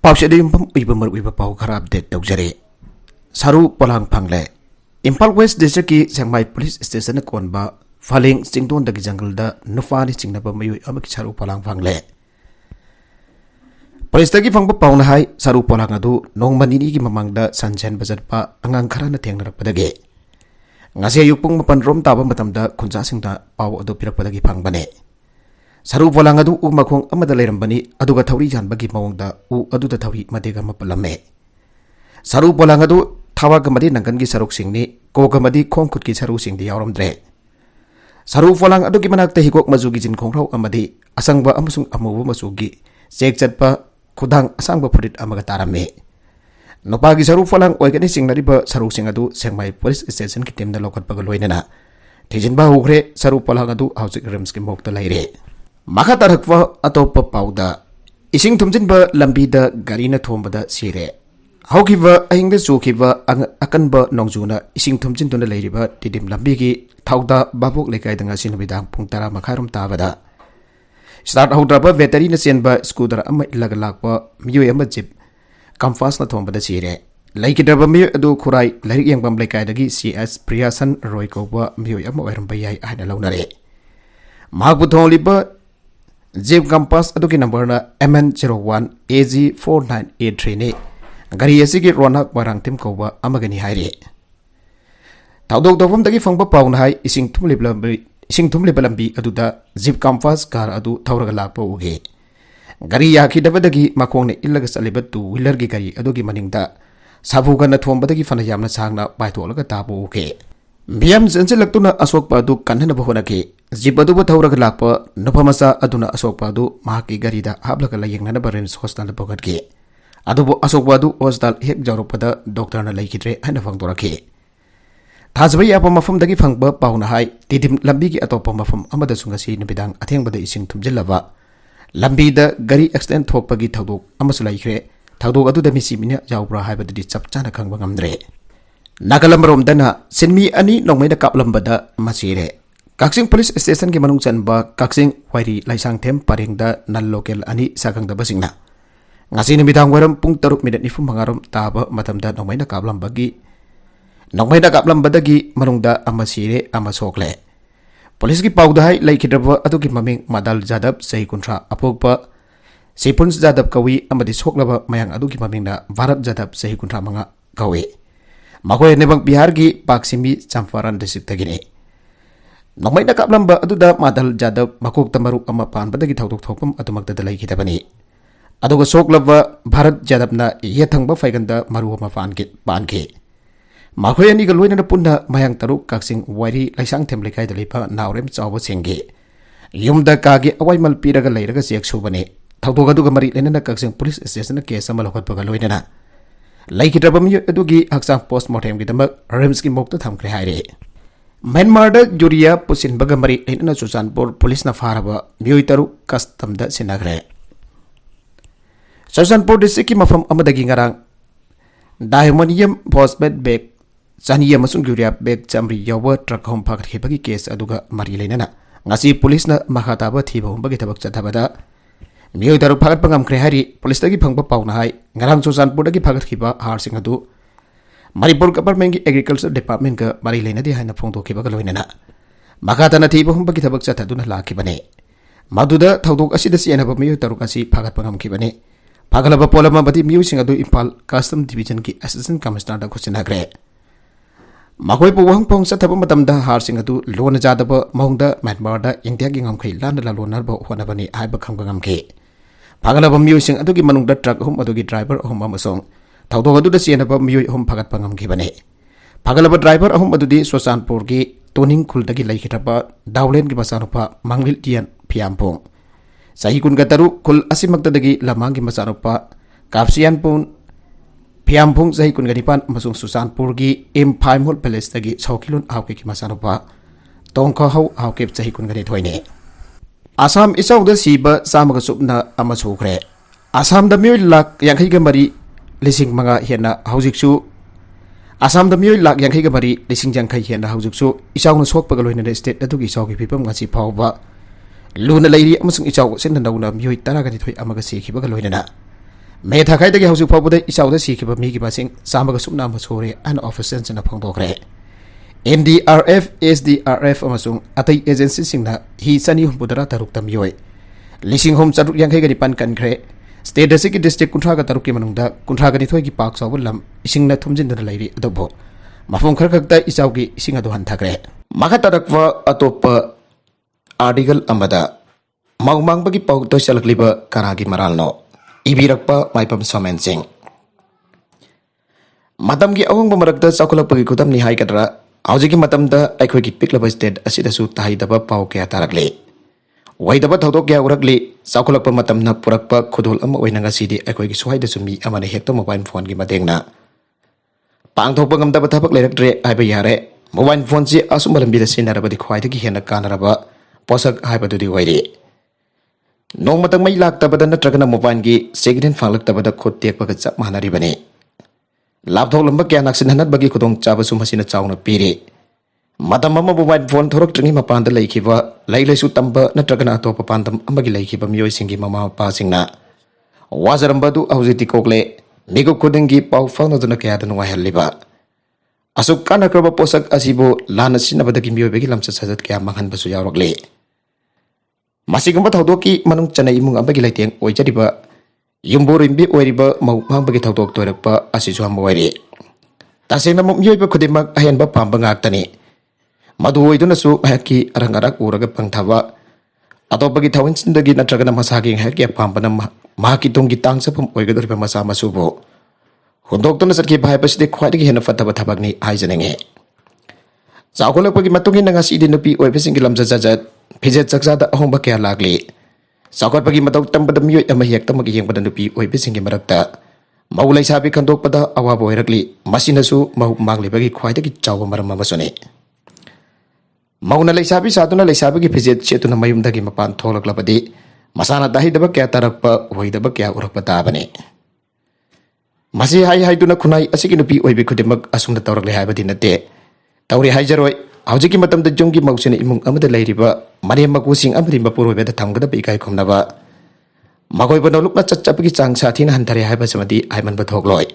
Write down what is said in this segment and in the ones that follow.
पाउसेदे युमफम उइबा मरुइबा पाउ खरा अपडेट तौजरे सारू पोलांग फांगले इम्फाल वेस्ट डिस्ट्रिक्ट की सेंगमाई पुलिस स्टेशन कोनबा फालिंग चिंगदोन दगी जंगल दा नुफानी चिंगनबा मयुइ अमकी सारू पोलांग फांगले पुलिस दगी फांगबा पाउना हाई सारू पोलांग अदु नोंगमनिनी की ममांगदा सनसेन बजरपा अंगांग खराना थेंगनरपदगे ngase yupung mapan rom taba matamda khunja singda paw adu pirakpadagi fangbane saru polang adu u makhong amada leirambani aduga thauri janbagi mawngda u adu da thauri madega mapalame saru polang adu thawa gamadi nangan gi saruk singni ko gamadi khong khut ki saru singdi yawramdre saru polang adu ki manakta hikok majugi jin khongrau amadi asangba amusung amubu masugi chek chatpa khudang asangba furit amaga tarame Nopagi saru falang oigani singnariba saru singadu sengmai police station ki team na lokat pagaloinana tijin ba hugre saru falang adu housing rems ki mokta laire maka tarakwa atop pauda ising thumjin ba lambi da gari na thombada sire haukiba ahingda chukiba akan ba nongjuna ising thumjin tuna lairiba tidim lambi ki thauda babuk lekai danga sinubidang pung tara makharum tabada start haudraba veterinary na senba scooter amma ilaga lakpa miyo amma jip Kamfas na thomba da sire laikidaba miyo adu khurai larik yangbam laikai CS Priyasan Roy Koba miyo yam oiram bayai ahna launare magbu thongliba Jeep Kampas adu ki number na MN01 AG4983 ne gari asigi ronak warang tim koba amagani haire tawdok dofam dagi fangba pauna hai ising thumlib lambi adu da Jeep Kampas car adu thauraga lakpa uge gari yaki dabadagi makong ne illaga salibat tu wheeler gi gari adogi maningda sabuga na thombadagi fana yamna sangna baitolaga tabu ke biam sense laktuna asok pa du kanhana bahona ke jibadu ba thauraga lakpa nopamasa aduna asok pa du mahaki gari da hablaga layengna na barens hospital bogat ke adubo asok pa du hospital hek jaropada doctor na laikidre hana fangdora ke thajbai apa mafam dagi fangba pauna hai tidim lambi gi atopa mafam amada sunga si nubidang atheng bada ising thumjilaba lambi da gari accident thokpagi thawdok amasu laikre thawdok adu da misi minya jawbra haibadi chap chana khangba ngamdre nagalamrom dana sinmi ani nongmai da kaplambada masire kaksing police station ki manung chanba kaksing wairi laisang them pareng da nal local ani sakang da basingna ngasi ni midang waram pung 3 minute ni fum mangarom taba matam da nongmai da kaplambadagi manung da amasire amasokle Polis ki paudahai laikidaba atu ki maming Madal Jadab Sahi Kuntra apokpa Sipuns Jadab kawi amadi soklaba mayang adu ki maming na Bharat Jadab Sahi Kuntra manga kawi makoy nebang Bihar ki Paksimi Champaran district tagine nongmai na kaplamba adu da Madal Jadab makok tamaru ama panbadagi thawdok thokpam atu magda laikidabani aduga soklaba Bharat Jadab na yethangba faiganda maru ama panke Makoy ani galoina na punna mayang taruk kaksing wairi laisang them lekai dalipa naurem chawa sengge yumda kage awai mal piraga leiraga chek subane thawdoga duga mari lenana kaksing police station case amal hot bagaloina na laikitabam yu adugi haksang postmortem gi damak rems ki mokta thamkre haire Myanmar da juria pusin baga mari lenana Susanpur police na faraba miyoi taruk custom da sinagre Susanpur district ki mafam amadagi ngarang diamondium phosphate bag Chani amasung yuria bag chamri yawa truck home pakat hebagi case aduga mari lenana ngasi police na makhataba thiba humbagi thabak chathabada miyoi taru pakat pangam kre hari police dagi phangba pauna hai ngarang Susanpur dagi pakat khiba har sing adu Maripur government gi agriculture department ka mari lenadi haina phongdo khiba loinana makhatana thiba humbagi thabak chathaduna lakhibane maduda thawdok asida sianaba miyoi taru kasi pakat pangam khibane pagalaba polama badi miyoi sing adu Impal custom division ki assistant commissioner da khusinagre Makoy po wang pong sa tabang matamda har sing adu lona jadaba mahungda Myanmar da India gi ngamkhay lan la lonar ba hona bani ai ba khang ngamkhe pagalaba miyo sing adu gi manung da truck hum adu gi driver hum amasong thawdok adu da siana ba miyo hum phagat pangam ki bane pagalaba driver hum adu di Susanpur gi toning khul da gi laikhitaba dawlen gi masanupa manglil tian phiampong sahi kun ga taru khul asimakta da gi lamang gi masanupa kapsian pun Phiampung Sahi kun gadipan masung Susanpur gi M5 Hall Palace tagi Saukilun hauke ki masanupa tongkha hau hauke Sahi kun gadi thoine Assam isau da siba samaga supna amasukre Assam da miyoi lak yankhai ga mari lising manga hena haujiksu Assam da miyoi lak yankhai ga mari lising yankhai hena haujiksu isau na sokpa galoina state adu gi isau gi pipam ngasi phawba luna lairi amasung isau sen na nauna miyoi tara gadi thoi amaga sikhiba galoina na मे थाखाइदगी हौजिक फाउबदा इचाउदा सिखिबा मीगी मसिंग चामगा सुमना मसोरे अन ऑफिसर्सना फंगदोखरे NDRF SDRF अमसुंग अतै agency सिंगना hi chani humpudara taruk tamyoi lising hom charuk yangai gani pan kankhre state asiki district kunthra ga taruk ki manungda kunthra gani thoi gi pak saw lam isingna thumjin dana lairi adobo mafum khar khakta isau gi ising adu han thakre maka tarakwa atop article amada mangmang bagi pau to salakliba karagi maralno ibirakpa maipam somen sing madam gi awang bamarakta chakulak pagi kudam ni hai kadra Aujiki matamda aikhoigi piklaba state asidasu tahidaba pau kya tarakle waidaba thodok kya urakle chakulakpa matamna purakpa khudul ama oinanga sidi aikhoigi suhaida sumi amane hekta mobile phone gi matengna pangthokpa ngamdaba thabak leiraktre haiba yare mobile phone si asumba lambida sinarabadi khwaidagi hena kanaraba posak haibadudi wairi nongmatang mai laktabada natragana mobile gi second fanglaktabada khot tekpaga chap manaribane laptop lamba kya naksin hanat bagi khudong chaba sumasina chawna piri madam ama mobile phone thorok tringi mapanda laikhiba lailaisu tamba natragana atopa pandam amagi laikhiba miyoi singi mama pa singna wazaramba du aujiti kokle migo khudingi pau phone duna kya danu wahelliba asuk kana kraba posak asibo lana sinabadagi miyoi begi lamsa sajat kya manghan basu yawrakle masigamba thodoki manung chana imung amagi laiteng oijariba Yumburimbi oiriba mau mambagi thawdok toirakpa asisu hamwairi tasengna mumyoiba khudimak ahenba pamba ngaktani madu oidunasu hakki arangarak uraga pangthaba atopagi thawinchindagi natragana masagi hakki pambana mahaki tonggi tangsapam oigadoriba masa masubo hundoktuna satki bhaipaside khwaidagi hena fataba thabakni haijanenge chakolakpagi matungi nangasi dinupi oibesingi lamja jajat phijet chakjada ahomba kya lagli Sakot pagi matau tambada miyoi ama hekta magi yang pada nupi oibesingi marakta mau laisabi kandok pada awa boirakli masinasu mau mangli bagi khwaidagi chawa maram amasune mau na laisabi satuna laisabi gi fijet chetuna mayumdagi mapan tholaklabadi masana dahidaba kya tarakpa hoidaba kya urakpa tabane masi hai haiduna khunai asigi nupi oibe khudimak asumna tawrakle haibadi nate tawri haijaroi Aujiki matamda junggi mausina imung amada lairiba mari makusing amri mapuroibeda thamgada bikai khomnaba magoi banolukna chachapagi chang sathina hantare haiba samadi aiman bathokloi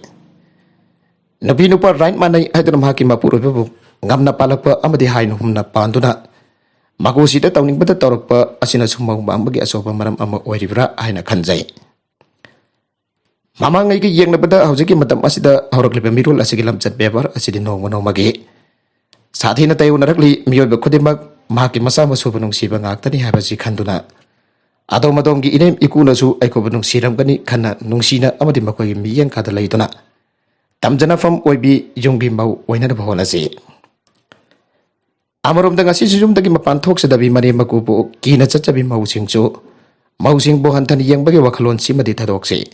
nabi nupa right manai haiduna mahaki mapuroiba ngamna palakpa amadi hainu humna panduna magusida tawningbada tawrakpa asina sumau mambagi asoba maram ama oiribra haina khanjai mamangai gi yengnabada aujiki matam asida haurakliba mirul asigi lamchat bebar asidi nongma nongmagi Sathina tayo narakli miyoiba khudimak mahaki masa masuba nungsiba ngaktani haibasi khanduna adom madongi inem ikunasu aikoba nungsiramgani khanna nungsina amadi makogi miyang kada laiduna tamjana fam oibi yungbi mau oinana bahonasi amaromda ngasi sujumdagi mapan thoksedabi mari makubu kina chachabi mausingchu mausingbo hantani yengbagi wakhalon simadi thadokse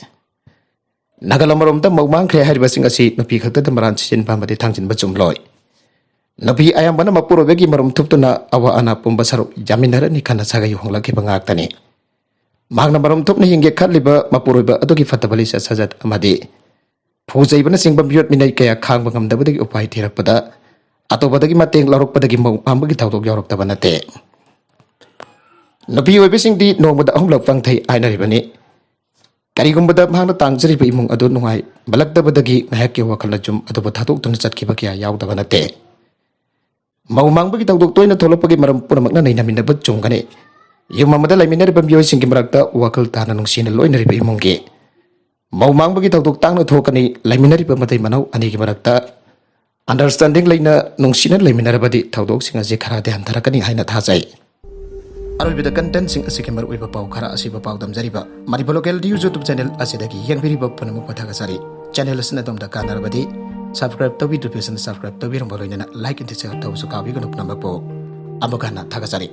nagalamaromda maumang khre haibasing asi nupi khakta maran sin pamadi thangjinba chumloi Nabi ayam bana mapuro bagi marum tuptuna awa ana pumba saruk jaminara ni kana sagai honglaki bangaktani magna marum tupna hinge khatliba mapuro ba adogi fatabali sa sajat amadi phujai bana singba biot minai kaya khang bangam dabadagi upai thirakpada atobadagi mateng larokpadagi mau ambagi thawdok yaurok tabanate Nabi oibe singdi nongmada ahumlak pangthai ainaribani karigumbada mahangna tangjariba imung adu nungai balakdabadagi ngahakki wakhalna jum adoba thatok tuna chatkhiba kya yaudabante mau mangbagi tawdok toina tholopagi maram punamakna nainaminaba chungkane yumamada laiminariba miyoi singgi marakta wakal tana nungsina loinariba imungi mau mangbagi tawdok tangna thokani laiminariba matai manau anigi marakta understanding laina nungsina laiminarabadi tawdok singa je kharade hantarakani haina thajai aroibida content sing asiki maru iba pau khara asiba pau damjariba mariba local YouTube channel asidagi yengpiriba punamak pathagasari channel asina domda kanarabadi subscribe tobi to person subscribe tobi romboloina like and share to su kabi gunuk number po abogana thagasari